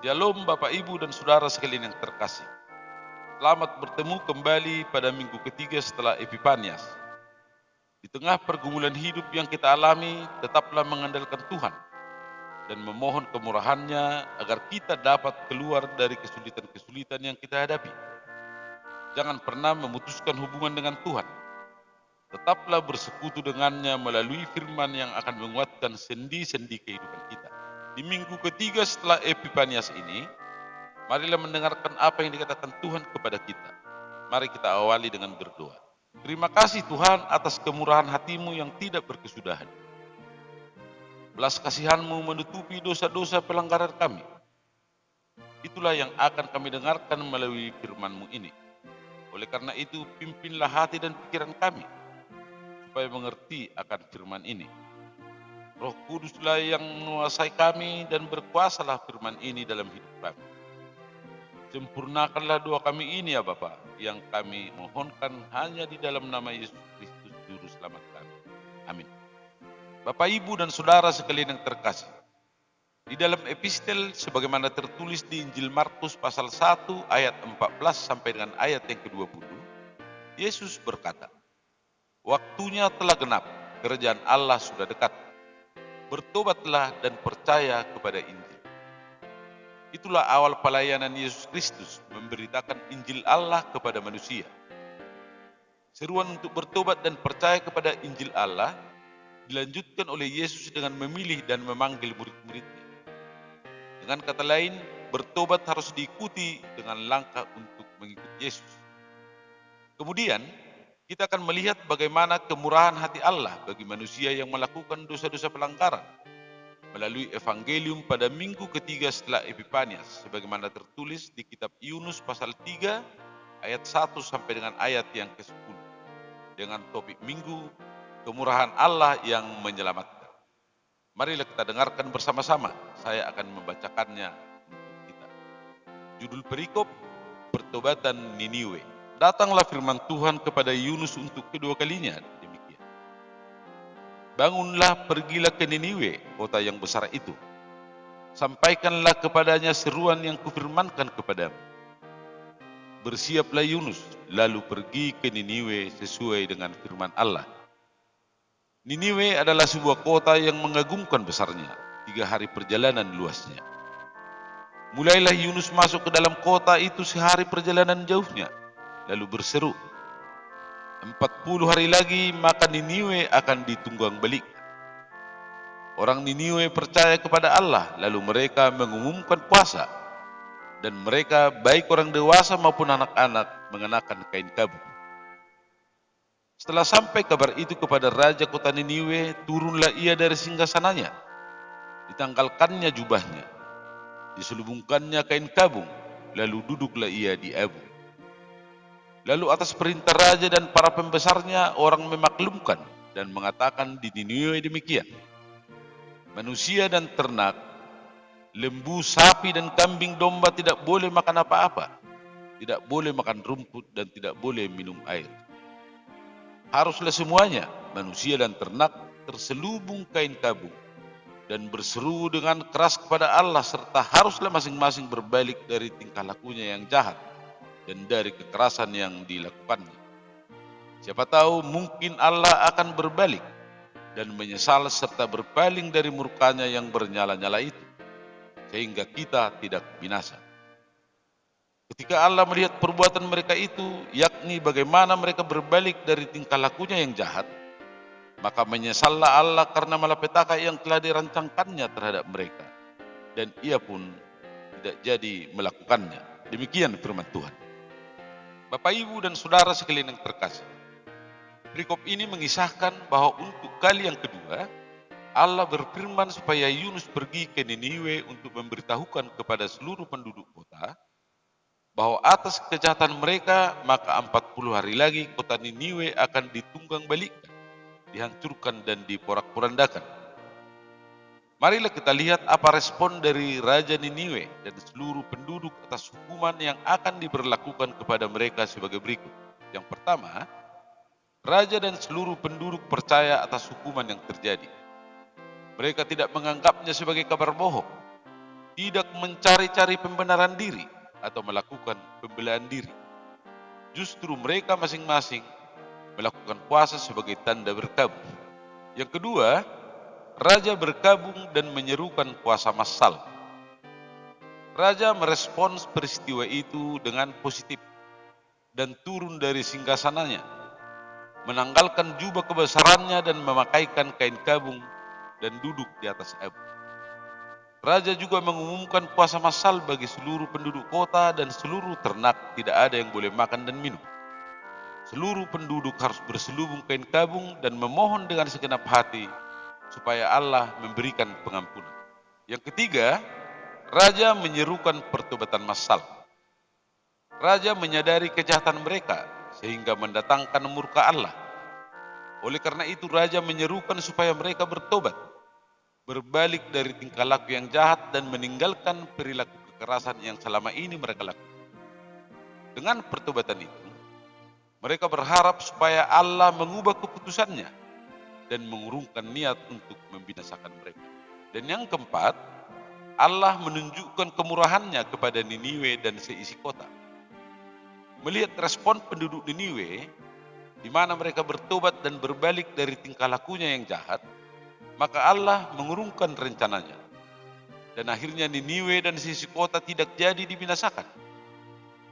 Shalom Bapak Ibu dan Saudara sekalian yang terkasih. Selamat bertemu kembali pada minggu ketiga setelah Epifanias. Di tengah pergumulan hidup yang kita alami, tetaplah mengandalkan Tuhan dan memohon kemurahan-Nya agar kita dapat keluar dari kesulitan-kesulitan yang kita hadapi. Jangan pernah memutuskan hubungan dengan Tuhan. Tetaplah bersekutu dengannya melalui firman yang akan menguatkan sendi-sendi kehidupan kita. Di minggu ketiga setelah Epifanias ini, marilah mendengarkan apa yang dikatakan Tuhan kepada kita. Mari kita awali dengan berdoa. Terima kasih Tuhan atas kemurahan hati-Mu yang tidak berkesudahan. Belas kasihan-Mu menutupi dosa-dosa pelanggaran kami. Itulah yang akan kami dengarkan melalui firman-Mu ini. Oleh karena itu, pimpinlah hati dan pikiran kami, supaya mengerti akan firman ini. Roh Kuduslah yang menguasai kami dan berkuasalah firman ini dalam hidup kami. Sempurnakanlah doa kami ini ya Bapa, yang kami mohonkan hanya di dalam nama Yesus Kristus Juru Selamat kami. Amin. Bapak, Ibu, dan Saudara sekalian yang terkasih, di dalam epistel sebagaimana tertulis di Injil Markus pasal 1 ayat 14 sampai dengan ayat yang ke-20, Yesus berkata, "Waktunya telah genap, kerajaan Allah sudah dekat. Bertobatlah dan percaya kepada Injil." Itulah awal pelayanan Yesus Kristus, memberitakan Injil Allah kepada manusia. Seruan untuk bertobat dan percaya kepada Injil Allah dilanjutkan oleh Yesus dengan memilih dan memanggil murid-muridnya. Dengan kata lain, bertobat harus diikuti dengan langkah untuk mengikuti Yesus. Kemudian, kita akan melihat bagaimana kemurahan hati Allah bagi manusia yang melakukan dosa-dosa pelanggaran melalui evangelium pada minggu ketiga setelah Epifanias, sebagaimana tertulis di kitab Yunus pasal 3 ayat 1 sampai dengan ayat yang ke-10, dengan topik minggu, kemurahan Allah yang menyelamatkan. Marilah kita dengarkan bersama-sama. Saya akan membacakannya untuk kita. Judul perikop, pertobatan Niniwe. Datanglah firman Tuhan kepada Yunus untuk kedua kalinya, demikian. Bangunlah, pergilah ke Niniwe, kota yang besar itu. Sampaikanlah kepadanya seruan yang kufirmankan kepadamu. Bersiaplah Yunus, lalu pergi ke Niniwe sesuai dengan firman Allah. Niniwe adalah sebuah kota yang mengagumkan besarnya, 3 hari perjalanan luasnya. Mulailah Yunus masuk ke dalam kota itu sehari perjalanan jauhnya, lalu berseru, 40 hari lagi maka Niniwe akan ditunggang balik. Orang Niniwe percaya kepada Allah, lalu mereka mengumumkan puasa, dan mereka baik orang dewasa maupun anak-anak mengenakan kain kabung. Setelah sampai kabar itu kepada raja kota Niniwe, turunlah ia dari singgasananya, ditanggalkannya jubahnya, diselubungkannya kain kabung, lalu duduklah ia di abu. Lalu atas perintah raja dan para pembesarnya, orang memaklumkan dan mengatakan di Niniwe demikian, manusia dan ternak, lembu, sapi, dan kambing domba tidak boleh makan apa-apa, tidak boleh makan rumput, dan tidak boleh minum air. Haruslah semuanya, manusia dan ternak, terselubung kain kabung dan berseru dengan keras kepada Allah, serta haruslah masing-masing berbalik dari tingkah lakunya yang jahat dan dari kekerasan yang dilakukannya. Siapa tahu mungkin Allah akan berbalik dan menyesal serta berpaling dari murkanya yang bernyala-nyala itu, sehingga kita tidak binasa. Ketika Allah melihat perbuatan mereka itu, yakni bagaimana mereka berbalik dari tingkah lakunya yang jahat, maka menyesallah Allah karena malapetaka yang telah dirancangkannya terhadap mereka, dan ia pun tidak jadi melakukannya. Demikian firman Tuhan. Bapak, Ibu, dan Saudara sekalian yang terkasih, perikop ini mengisahkan bahwa untuk kali yang kedua, Allah berfirman supaya Yunus pergi ke Niniwe untuk memberitahukan kepada seluruh penduduk kota bahwa atas kejahatan mereka, maka 40 hari lagi kota Niniwe akan ditunggang balikkan, dihancurkan dan diporak-porandakan. Marilah kita lihat apa respon dari Raja Niniwe dan seluruh penduduk atas hukuman yang akan diberlakukan kepada mereka sebagai berikut. Yang pertama, Raja dan seluruh penduduk percaya atas hukuman yang terjadi. Mereka tidak menganggapnya sebagai kabar bohong. tidak mencari-cari pembenaran diri atau melakukan pembelaan diri. Justru mereka masing-masing melakukan puasa sebagai tanda berkabung. Yang kedua, raja berkabung dan menyerukan puasa massal. Raja merespons peristiwa itu dengan positif dan turun dari singgasananya, menanggalkan jubah kebesarannya dan memakaikan kain kabung dan duduk di atas abu. Raja juga mengumumkan puasa massal bagi seluruh penduduk kota dan seluruh ternak, tidak ada yang boleh makan dan minum. Seluruh penduduk harus berselubung kain kabung dan memohon dengan segenap hati supaya Allah memberikan pengampunan. Yang ketiga, raja menyerukan pertobatan massal. Raja menyadari kejahatan mereka sehingga mendatangkan murka Allah. Oleh karena itu raja menyerukan supaya mereka bertobat, berbalik dari tingkah laku yang jahat dan meninggalkan perilaku kekerasan yang selama ini mereka lakukan. Dengan pertobatan itu, mereka berharap supaya Allah mengubah keputusannya dan mengurungkan niat untuk membinasakan mereka. Dan yang keempat, Allah menunjukkan kemurahannya kepada Niniwe dan seisi kota. Melihat respon penduduk Niniwe, di mana mereka bertobat dan berbalik dari tingkah lakunya yang jahat, maka Allah mengurungkan rencananya. Dan akhirnya Niniwe dan seisi kota tidak jadi dibinasakan.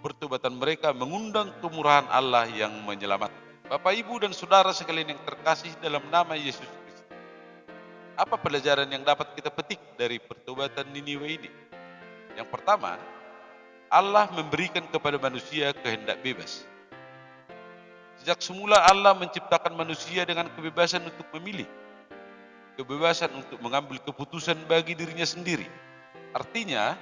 Pertobatan mereka mengundang kemurahan Allah yang menyelamatkan. Bapak, Ibu, dan saudara sekalian yang terkasih dalam nama Yesus Kristus, apa pelajaran yang dapat kita petik dari pertobatan Niniwe ini? Yang pertama, Allah memberikan kepada manusia kehendak bebas. Sejak semula Allah menciptakan manusia dengan kebebasan untuk memilih, kebebasan untuk mengambil keputusan bagi dirinya sendiri. Artinya,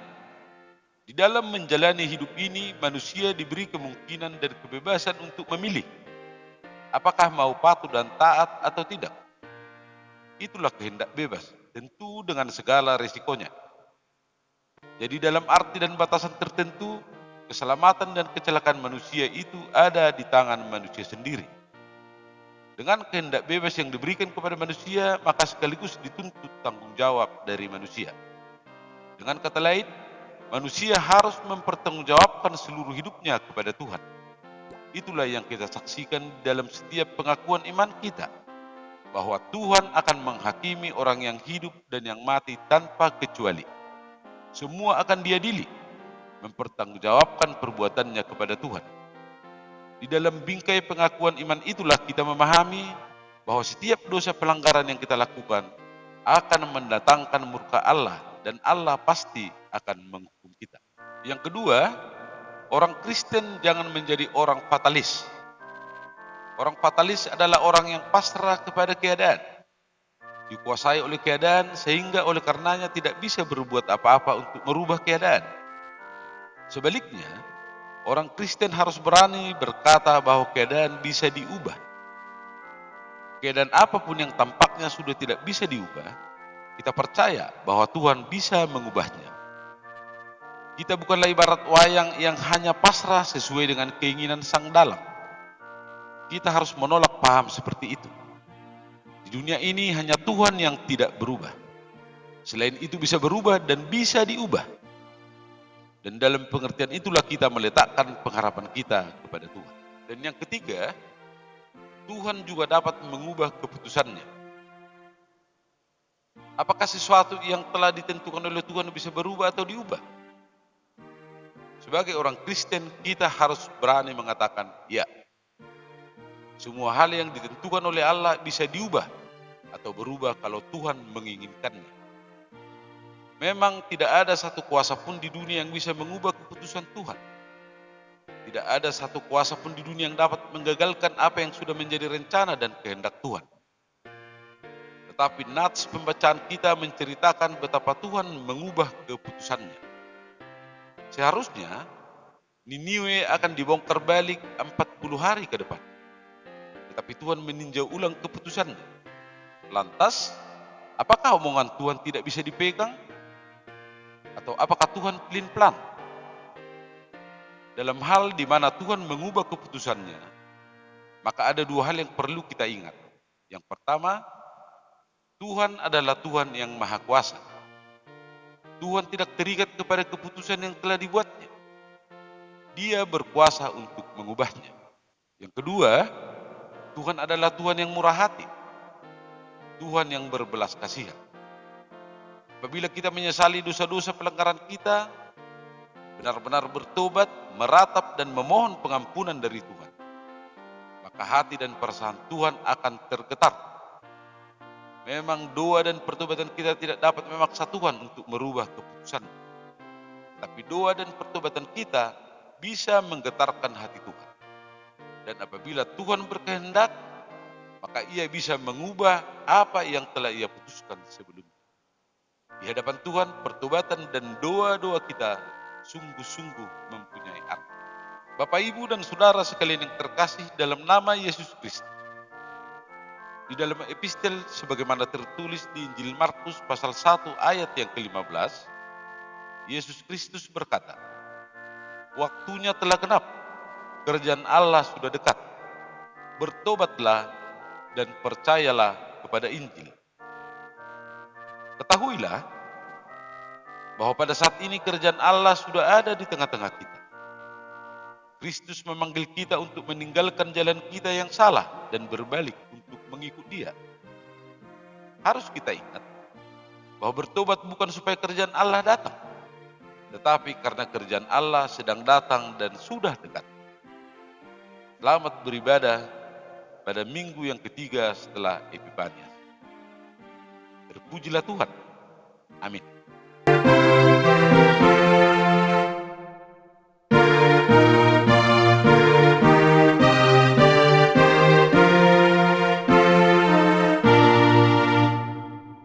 di dalam menjalani hidup ini, manusia diberi kemungkinan dan kebebasan untuk memilih apakah mau patuh dan taat atau tidak. Itulah kehendak bebas, tentu dengan segala risikonya. Jadi dalam arti dan batasan tertentu, keselamatan dan kecelakaan manusia itu ada di tangan manusia sendiri. Dengan kehendak bebas yang diberikan kepada manusia, maka sekaligus dituntut tanggung jawab dari manusia. Dengan kata lain, manusia harus mempertanggungjawabkan seluruh hidupnya kepada Tuhan. Itulah yang kita saksikan dalam setiap pengakuan iman kita, bahwa Tuhan akan menghakimi orang yang hidup dan yang mati tanpa kecuali. Semua akan diadili, mempertanggungjawabkan perbuatannya kepada Tuhan. Di dalam bingkai pengakuan iman itulah kita memahami bahwa setiap dosa pelanggaran yang kita lakukan akan mendatangkan murka Allah, dan Allah pasti akan menghukum kita. Yang kedua, orang Kristen jangan menjadi orang fatalis. Orang fatalis adalah orang yang pasrah kepada keadaan, dikuasai oleh keadaan sehingga oleh karenanya tidak bisa berbuat apa-apa untuk merubah keadaan. Sebaliknya, orang Kristen harus berani berkata bahwa keadaan bisa diubah. Keadaan apapun yang tampaknya sudah tidak bisa diubah, kita percaya bahwa Tuhan bisa mengubahnya. Kita bukanlah ibarat wayang yang hanya pasrah sesuai dengan keinginan sang dalang. Kita harus menolak paham seperti itu. Di dunia ini hanya Tuhan yang tidak berubah. Selain itu bisa berubah dan bisa diubah. Dan dalam pengertian itulah kita meletakkan pengharapan kita kepada Tuhan. Dan yang ketiga, Tuhan juga dapat mengubah keputusannya. Apakah sesuatu yang telah ditentukan oleh Tuhan bisa berubah atau diubah? Sebagai orang Kristen, kita harus berani mengatakan, ya, semua hal yang ditentukan oleh Allah bisa diubah atau berubah kalau Tuhan menginginkannya. Memang tidak ada satu kuasa pun di dunia yang bisa mengubah keputusan Tuhan. Tidak ada satu kuasa pun di dunia yang dapat menggagalkan apa yang sudah menjadi rencana dan kehendak Tuhan. Tetapi nats pembacaan kita menceritakan betapa Tuhan mengubah keputusannya. Seharusnya Niniwe akan dibongkar balik 40 hari ke depan. Tetapi Tuhan meninjau ulang keputusannya. Lantas, apakah omongan Tuhan tidak bisa dipegang? Atau apakah Tuhan pelin-pelan? Dalam hal di mana Tuhan mengubah keputusannya, maka ada dua hal yang perlu kita ingat. Yang pertama, Tuhan adalah Tuhan yang Maha Kuasa. Tuhan tidak terikat kepada keputusan yang telah dibuatnya. Dia berkuasa untuk mengubahnya. Yang kedua, Tuhan adalah Tuhan yang murah hati. Tuhan yang berbelas kasihan. Apabila kita menyesali dosa-dosa pelanggaran kita, benar-benar bertobat, meratap dan memohon pengampunan dari Tuhan, maka hati dan perasaan Tuhan akan tergetar. Memang doa dan pertobatan kita tidak dapat memaksa Tuhan untuk merubah keputusan. Tapi doa dan pertobatan kita bisa menggetarkan hati Tuhan. Dan apabila Tuhan berkehendak, maka Ia bisa mengubah apa yang telah Ia putuskan sebelumnya. Di hadapan Tuhan, pertobatan dan doa-doa kita sungguh-sungguh mempunyai arti. Bapak, Ibu, dan Saudara sekalian yang terkasih dalam nama Yesus Kristus. Di dalam epistel sebagaimana tertulis di Injil Markus pasal 1 ayat yang ke-15, Yesus Kristus berkata, "Waktunya telah genap, kerajaan Allah sudah dekat. Bertobatlah dan percayalah kepada Injil." Ketahuilah bahwa pada saat ini kerajaan Allah sudah ada di tengah-tengah kita. Kristus memanggil kita untuk meninggalkan jalan kita yang salah dan berbalik untuk mengikut Dia. Harus kita ingat bahwa bertobat bukan supaya kerajaan Allah datang, tetapi karena kerajaan Allah sedang datang dan sudah dekat. Selamat beribadah pada minggu yang ketiga setelah Epifanias. Terpujilah Tuhan. Amin.